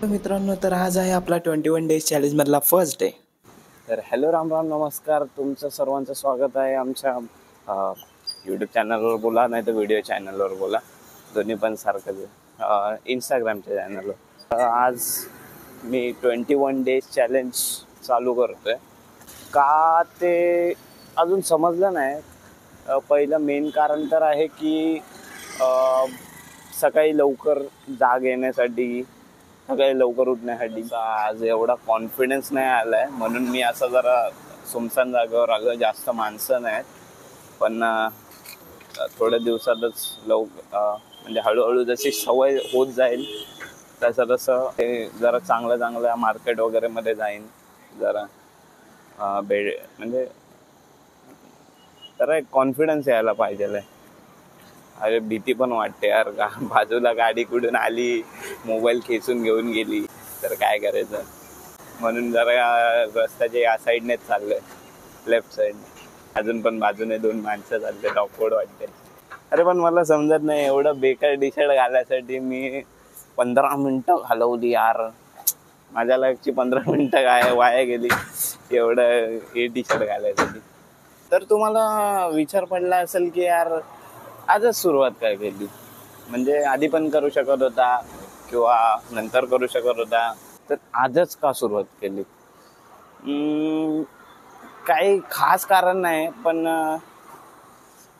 मित्रांनो, तर आज आहे आपला 21 डेज चॅलेंज मधला फर्स्ट डे. तर हॅलो राम राम नमस्कार, तुमचं सर्वांचं स्वागत आहे आमच्या यूट्यूब चॅनलवर बोला, नाही तर व्हिडिओ चॅनलवर बोला, दोन्ही पण सारखंच इंस्टाग्रामच्या चॅनलवर. आज मी 21 डेज चॅलेंज चालू करतोय. का ते अजून समजलं नाही. पहिलं मेन कारण तर आहे की सकाळी लवकर जाग येण्यासाठी, सकाळी लवकर उठण्यासाठी. आज एवढा कॉन्फिडन्स नाही आला आहे, म्हणून मी असं जरा सुमसान जागेवर आलो. जास्त माणसं नाहीत, पण थोड्या दिवसातच म्हणजे हळूहळू जशी सवय होत जाईल तसं तसं ते जरा चांगल्या मार्केट वगैरे मध्ये जाईन. जरा म्हणजे जरा एक कॉन्फिडन्स यायला पाहिजे. अरे भीती पण वाटते यार, बाजूला गाडी कुठून आली, मोबाईल खेचून घेऊन गेली तर काय करायचं. म्हणून जरा रस्त्याच्या या साईडनेच चाललंय, लेफ्ट साईड. अजून पण बाजूने 2 माणसं चालते, ऑकवर्ड वाटते. अरे पण मला समजत नाही, एवढं बेकार टी शर्ट घालायसाठी मी 15 मिनिटं घालवली यार. माझ्या लाईफची 15 मिनिटं काय वाया गेली एवढं हे टी शर्ट घालायसाठी. तर तुम्हाला विचार पडला असेल की यार आजच सुरुवात काय केली, म्हणजे आधी पण करू शकत होता किंवा नंतर करू शकत होता, तर आजच का सुरुवात केली. काही खास कारण नाही, पण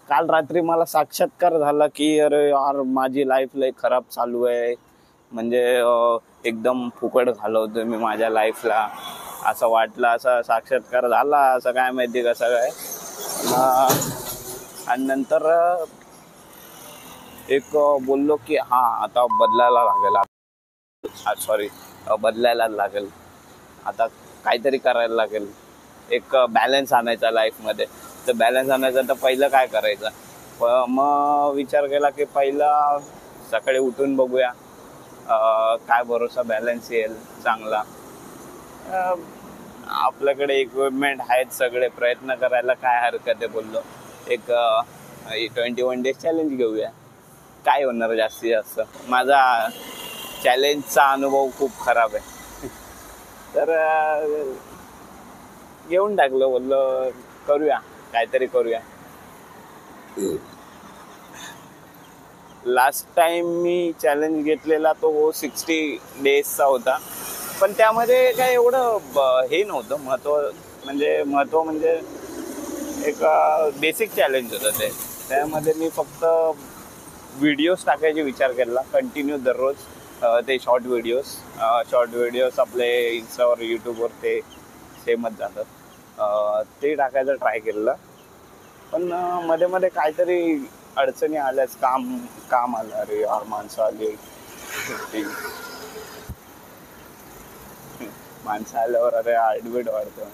काल रात्री मला साक्षात्कार झाला की अरे यार माझी लाईफ लय खराब चालू आहे. म्हणजे एकदम फुकट घालवतोय मी माझ्या लाईफला, असं वाटलं. असा साक्षात्कार झाला, असं काय माहिती कसं काय. आणि नंतर एक बोललो की हा आता बदलायला लागेल, आता काहीतरी करायला लागेल, एक बॅलन्स आणायचा लाईफमध्ये. तर बॅलन्स आणायचा तर पहिलं काय करायचं. मग विचार केला की पहिला सकाळी उठून बघूया काय भरोसा बॅलन्स येईल चांगला. आपल्याकडे इक्विपमेंट आहेत सगळे, प्रयत्न करायला काय हरकत आहे. बोललो एक 21 डेज चॅलेंज घेऊया, काय होणार जास्तीत जास्त. माझा चॅलेंजचा अनुभव खूप खराब आहे. तर घेऊन टाकलं, बोललो करूया, काहीतरी करूया. लास्ट टाइम मी चॅलेंज घेतलेला तो 60 डेजचा होता, पण त्यामध्ये काय एवढं हे नव्हतं. महत्व म्हणजे एक बेसिक चॅलेंज होतं ते. त्यामध्ये मी फक्त व्हिडिओज टाकायचे विचार केला कंटिन्यू दररोज. ते शॉर्ट व्हिडिओज आपले इन्स्टावर, यूट्यूबवर ते सेमच जातात, ते टाकायचं ट्राय केलं. पण मध्ये मध्ये काहीतरी अडचणी आल्याच, काम आलं. अरे यार माणसं आली, माणसं आल्यावर अरे हार्टबीट वाढते.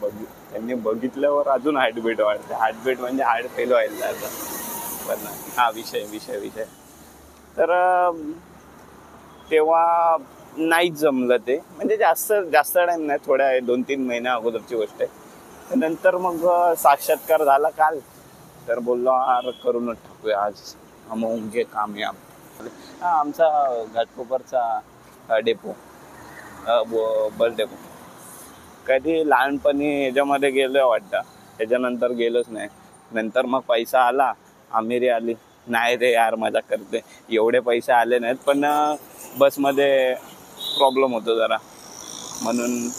म्हणजे त्यांनी बघितल्यावर अजून हार्टबीट वाढते. हार्टबीट म्हणजे हार्ट फेल व्हायला जातं. पण हा विषय तर तेव्हा नाहीच जमलं ते. म्हणजे जास्त टाइम नाही, थोड्या 2-3 महिन्या अगोदरची गोष्ट आहे. नंतर मग साक्षात्कार झाला काल, तर बोललो यार करूनच टाकूया आज, हम होंगे कामयाब. आमचा घाटकोपरचा डेपो, बस डेपो, कधी लहानपणी ह्याच्यामध्ये गेलोय वाटतं, त्याच्यानंतर गेलोच नाही. नंतर मग पैसा आला, आमिरी आली. नाही रे यार मजा करते, एवढे पैसे आले नाहीत, पण बसमध्ये प्रॉब्लेम होतो जरा, म्हणून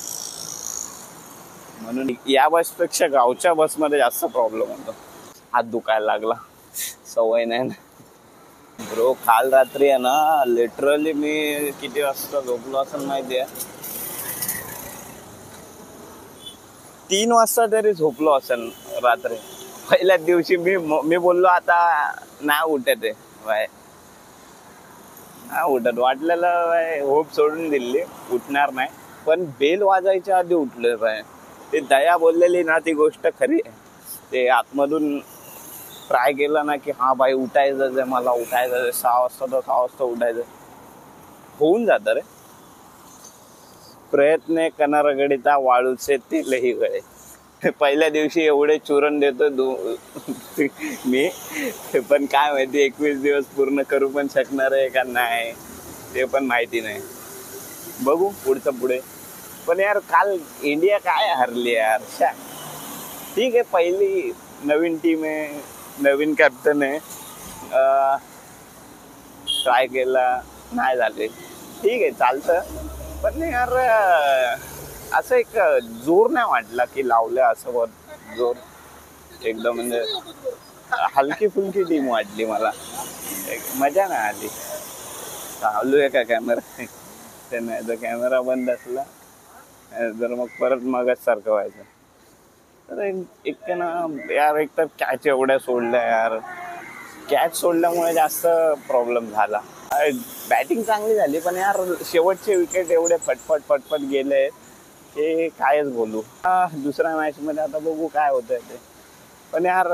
या बसपेक्षा गावच्या बसमध्ये जास्त प्रॉब्लेम होतो. हात दुखायला लागला, सवय नाही ना ब्रो. काल रात्री आहे ना, लिटरली मी किती वाजता झोपलो असं माहिती आहे, 3 वाजता तरी झोपलो असेल रात्री. पहिल्याच दिवशी मी बोललो आता नाही उठत आहे बाय, नाही उठत. वाटलेलं होप सोडून दिली, उठणार नाही. पण बेल वाजायच्या आधी उठले बाय. ते दया बोललेली ना, ती गोष्ट खरी आहे. ते आतमधून ट्राय केलं ना की हा भाई उठायचंच आहे, मला उठायचं आहे, 6 वाजता उठायचं. होऊन जातं रे. प्रयत्न करणारा गडीता वाळूचे तेलही गळे. पहिल्या दिवशी एवढे चूरण देतो मी, पण काय माहिती 21 दिवस पूर्ण करू पण शकणार आहे का नाही, ते पण माहिती नाही. बघू पुढचं पुढे. पण यार काल इंडिया काय हरली यार. ठीक आहे, पहिली नवीन टीम आहे, नवीन कॅप्टन आहे, ट्राय केला नाही झाले, ठीक आहे चालतं. पण यार असं एक जोर नाही वाटला की लावलं असं बहुत जोर. एकदम म्हणजे हलकी फुलकी टीम वाटली मला, मजा नाही आली. चालू आहे का कॅमेरा? ते नाही तर कॅमेरा बंद असला तर मग परत मगच सारखं व्हायचं. तर एक ना यार, एक तर कॅच एवढ्या सोडल्या यार. कॅच सोडल्यामुळे जास्त प्रॉब्लेम झाला. बॅटिंग चांगली झाली पण यार शेवटचे विकेट एवढे फटफट फटफट गेले की कायच बोलू. दुसऱ्या मॅच मध्ये आता बघू काय होतंय ते. पण यार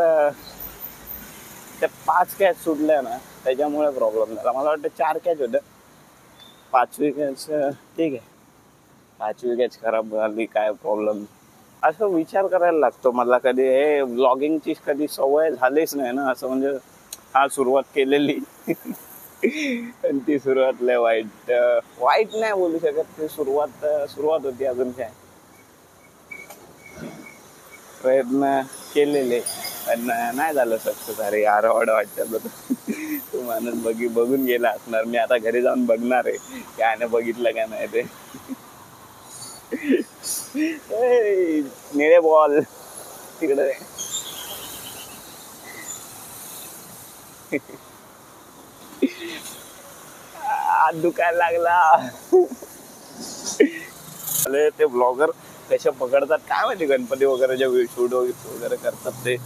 त्या 5 कॅच सुटल्या ना त्याच्यामुळे प्रॉब्लेम झाला. मला वाटतं 4 कॅच होत्या, 5वी कॅच ठीक आहे, 5वी कॅच खराब झाली, काय प्रॉब्लेम. असं विचार करायला लागतो मला. कधी हे व्लॉगिंगची कधी सवय झालीच नाही ना, असं म्हणजे हा सुरुवात केलेली पण ती सुरुवात लय वाईट. वाईट नाही बोलू शकत, ती सुरुवात होती. अजून काय प्रयत्न केलेले पण नाही झालं सक्सेस. अरे यार ऑड वाटतं तो माणूस बघून गेला असणार. मी आता घरी जाऊन बघणार आहे त्याने बघितलं का नाही ते. निळे बॉल तिकडे दुखायला लागला. ते ब्लॉगर कशा पकडतात काय माहिती, गणपती वगैरे जे शूट वगैरे करतात ते.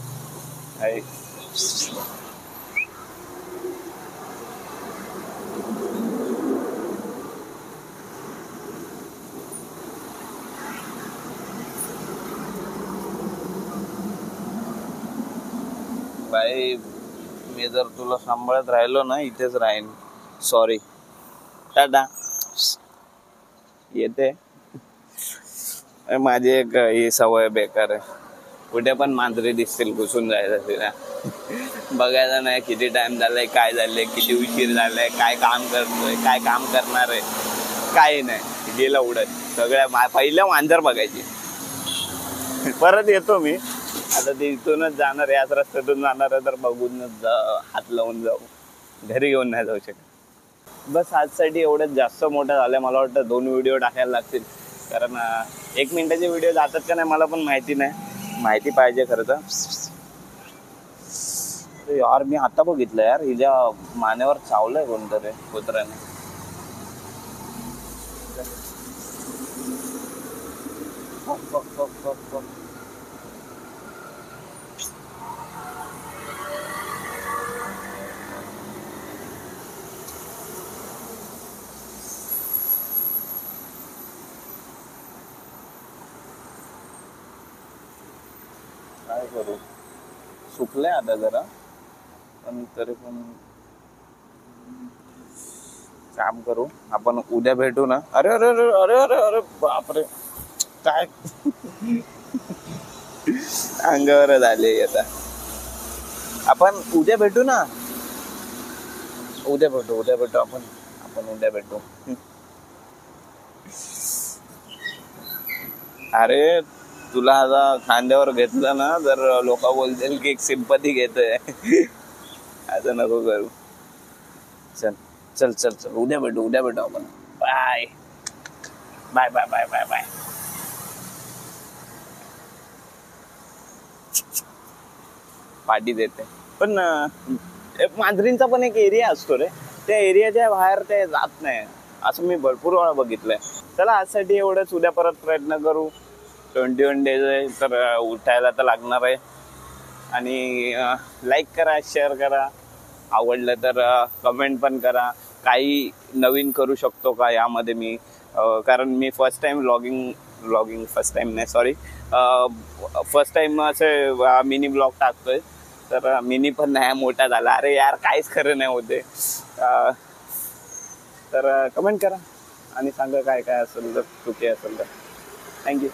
बाई मी जर तुला सांभाळत राहिलो ना इथेच राहीन. सॉरी, टाटा. येते माझी एक ही सवय बेकार आहे. कुठे पण मांजरी दिसतील घुसून जायचं तिला. बघायचं नाही किती टाइम झालाय, काय झालंय, किती उशीर झालाय, काय काम करतोय, काय काम करणार आहे, काही नाही. गेलं उडत. सगळ्या पहिलं मांजर बघायची. परत येतो मी आता, ते इथूनच जाणार, याच रस्त्यातून जाणार आहे तर बघूनच हात लावून जाऊ. घरी घेऊन नाही जाऊ शकत. बस आजसाठी एवढंच. जास्त मोठं झालंय, मला वाटतं 2 व्हिडिओ टाकायला लागतील. कारण 1 मिनिटाचे व्हिडिओ जातात का नाही मला पण माहिती नाही. माहिती पाहिजे खरं तर. यार मी आता बघितलं यार, हिच्या मानेवर चावलंय कोणतरी कुत्र्याने. काय करू, सुकलंय आता जरा पण तरी पण काम करू. आपण उद्या भेटू ना. अरे अरे अरे अरे अरे अरे बापरे, काय अंगावर झाले आता. आपण उद्या भेटू ना. उद्या भेटू आपण उद्या भेटू. अरे तुला आता खांद्यावर घेतलं ना तर लोक बोलतील की एक सिंपती घेतोय. असं नको करू. चल चल चल चल उद्या भेटू आपण. Bye bye bye bye bye bye. Party देते. पण मांजरींचा पण एक एरिया असतो रे, त्या एरियाच्या बाहेर ते जात नाही. असं मी भरपूर वेळा बघितलंय. चला आजसाठी एवढंच. उद्या परत प्रयत्न करू. 21 डेज आहे तर उठायला तर लागणार आहे. आणि लाईक करा, शेअर करा, आवडलं तर कमेंट पण करा. काही नवीन करू शकतो का यामध्ये मी. कारण मी फर्स्ट टाइम असे मिनी ब्लॉग टाकतोय. तर मिनी पण नाही मोठा झाला. अरे यार काहीच खरं नाही होते. तर कमेंट करा आणि सांगा काय काय असेल तर, चुकी असेल तर. थँक्यू.